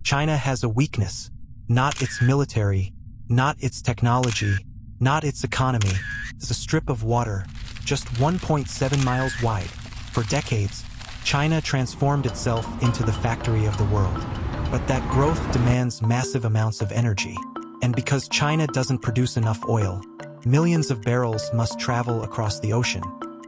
China has a weakness. Not its military, not its technology, not its economy. It's a strip of water, just 1.7 miles wide. For decades, China transformed itself into the factory of the world. But that growth demands massive amounts of energy. And because China doesn't produce enough oil, millions of barrels must travel across the ocean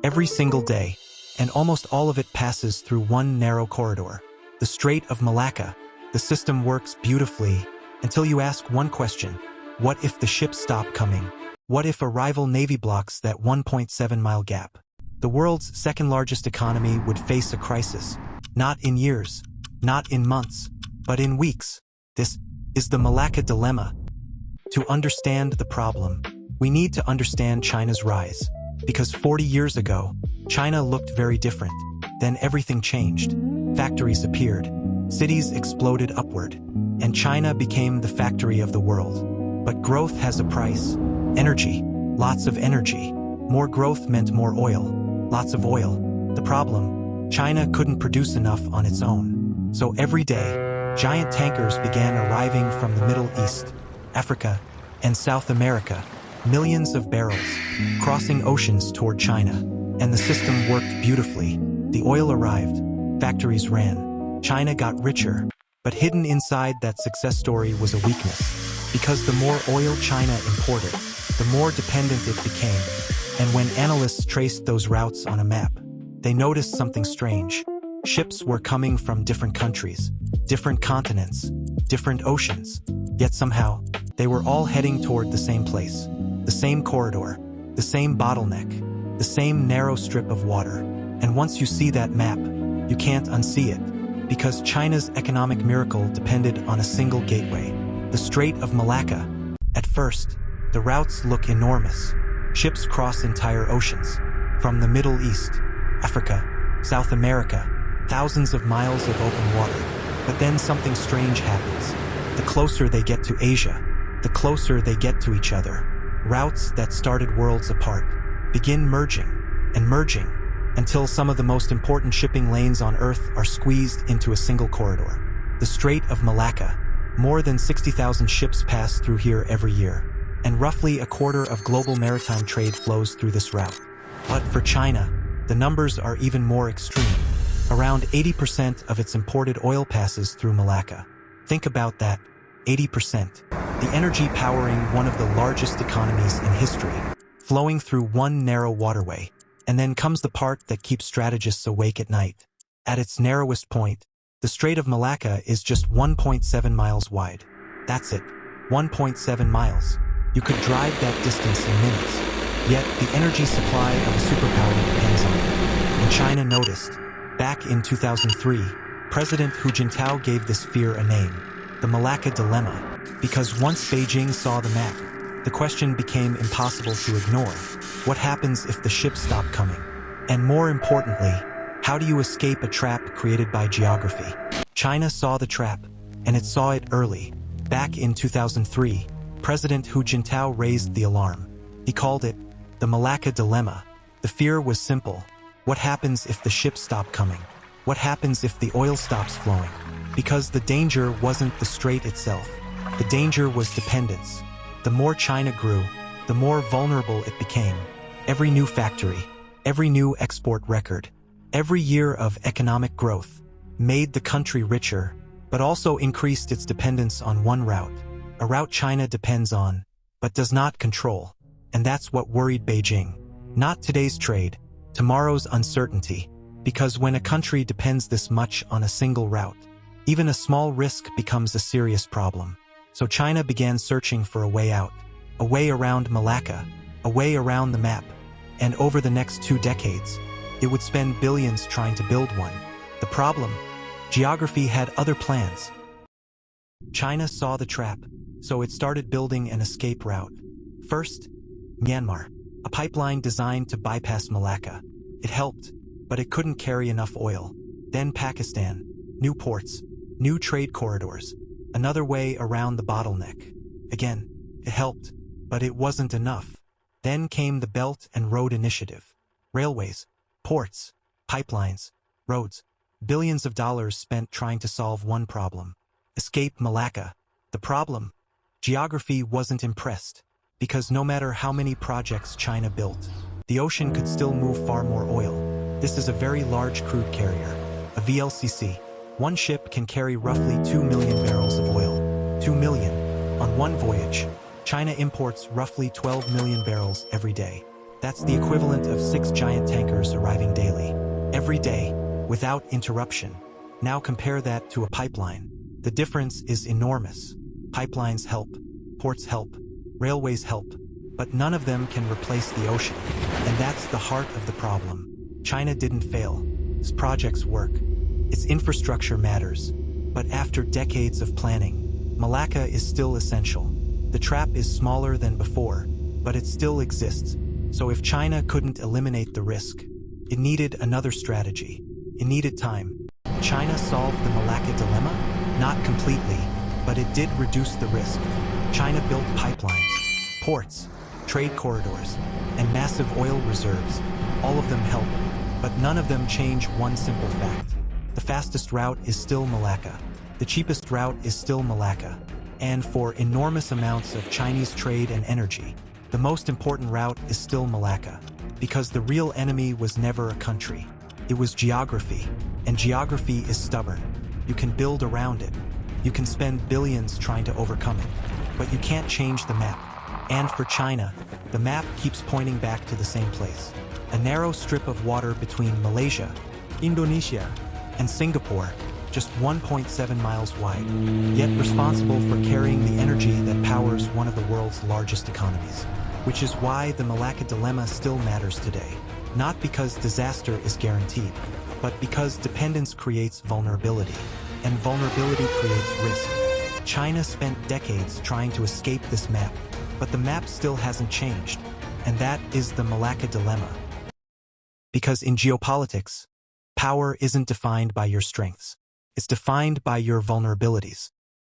every single day, and almost all of it passes through one narrow corridor, the Strait of Malacca. The system works beautifully until you ask one question: what if the ships stop coming? What if a rival navy blocks that 1.7-mile gap? The world's second-largest economy would face a crisis, not in years, not in months, but in weeks. This is the Malacca dilemma. To understand the problem, we need to understand China's rise. Because 40 years ago, China looked very different. Then everything changed. Factories appeared. Cities exploded upward. And China became the factory of the world. But growth has a price. Energy. Lots of energy. More growth meant more oil. Lots of oil. The problem: China couldn't produce enough on its own. So every day, giant tankers began arriving from the Middle East, Africa, and South America. Millions of barrels, crossing oceans toward China. And the system worked beautifully. The oil arrived. Factories ran. China got richer. But hidden inside that success story was a weakness. Because the more oil China imported, the more dependent it became. And when analysts traced those routes on a map, they noticed something strange. Ships were coming from different countries, different continents, different oceans. Yet somehow, they were all heading toward the same place. The same corridor, the same bottleneck, the same narrow strip of water. And once you see that map, you can't unsee it. Because China's economic miracle depended on a single gateway, the Strait of Malacca. At first, the routes look enormous. Ships cross entire oceans, from the Middle East, Africa, South America, thousands of miles of open water. But then something strange happens. The closer they get to Asia, the closer they get to each other. Routes that started worlds apart begin merging and merging until some of the most important shipping lanes on Earth are squeezed into a single corridor. The Strait of Malacca. More than 60,000 ships pass through here every year, and roughly a quarter of global maritime trade flows through this route. But for China, the numbers are even more extreme. Around 80% of its imported oil passes through Malacca. Think about that, 80%. The energy powering one of the largest economies in history, flowing through one narrow waterway. And then comes the part that keeps strategists awake at night. At its narrowest point, the Strait of Malacca is just 1.7 miles wide. That's it, 1.7 miles. You could drive that distance in minutes. Yet the energy supply of a superpower depends on it. And China noticed. Back in 2003, President Hu Jintao gave this fear a name, the Malacca dilemma. Because once Beijing saw the map, the question became impossible to ignore. What happens if the ships stop coming? And more importantly, how do you escape a trap created by geography? China saw the trap, and it saw it early. Back in 2003, President Hu Jintao raised the alarm. He called it the Malacca dilemma. The fear was simple. What happens if the ships stop coming? What happens if the oil stops flowing? Because the danger wasn't the strait itself. The danger was dependence. The more China grew, the more vulnerable it became. Every new factory, every new export record, every year of economic growth made the country richer, but also increased its dependence on one route, a route China depends on, but does not control. And that's what worried Beijing. Not today's trade, tomorrow's uncertainty. Because when a country depends this much on a single route, even a small risk becomes a serious problem. So China began searching for a way out, a way around Malacca, a way around the map. And over the next 2 decades, it would spend billions trying to build one. The problem? Geography had other plans. China saw the trap, so it started building an escape route. First, Myanmar, a pipeline designed to bypass Malacca. It helped, but it couldn't carry enough oil. Then Pakistan, new ports, new trade corridors, another way around the bottleneck. Again, it helped, but it wasn't enough. Then came the Belt and Road Initiative. Railways, ports, pipelines, roads, billions of dollars spent trying to solve one problem. Escape Malacca. The problem? Geography wasn't impressed, because no matter how many projects China built, the ocean could still move far more oil. This is a very large crude carrier, a VLCC. One ship can carry roughly 2 million barrels of oil. 2 million. On one voyage, China imports roughly 12 million barrels every day. That's the equivalent of 6 giant tankers arriving daily. Every day, without interruption. Now compare that to a pipeline. The difference is enormous. Pipelines help, ports help, railways help, but none of them can replace the ocean. And that's the heart of the problem. China didn't fail. Its projects work. Its infrastructure matters. But after decades of planning, Malacca is still essential. The trap is smaller than before, but it still exists. So if China couldn't eliminate the risk, it needed another strategy. It needed time. China solved the Malacca dilemma? Not completely, but it did reduce the risk. China built pipelines, ports, trade corridors, and massive oil reserves. All of them help, but none of them change one simple fact. The fastest route is still Malacca. The cheapest route is still Malacca. And for enormous amounts of Chinese trade and energy, the most important route is still Malacca. Because the real enemy was never a country. It was geography, and geography is stubborn. You can build around it. You can spend billions trying to overcome it, but you can't change the map. And for China, the map keeps pointing back to the same place. A narrow strip of water between Malaysia, Indonesia, and Singapore, just 1.7 miles wide, yet responsible for carrying the energy that powers one of the world's largest economies. Which is why the Malacca dilemma still matters today. Not because disaster is guaranteed, but because dependence creates vulnerability, and vulnerability creates risk. China spent decades trying to escape this map, but the map still hasn't changed, and that is the Malacca dilemma. Because in geopolitics, power isn't defined by your strengths. It's defined by your vulnerabilities.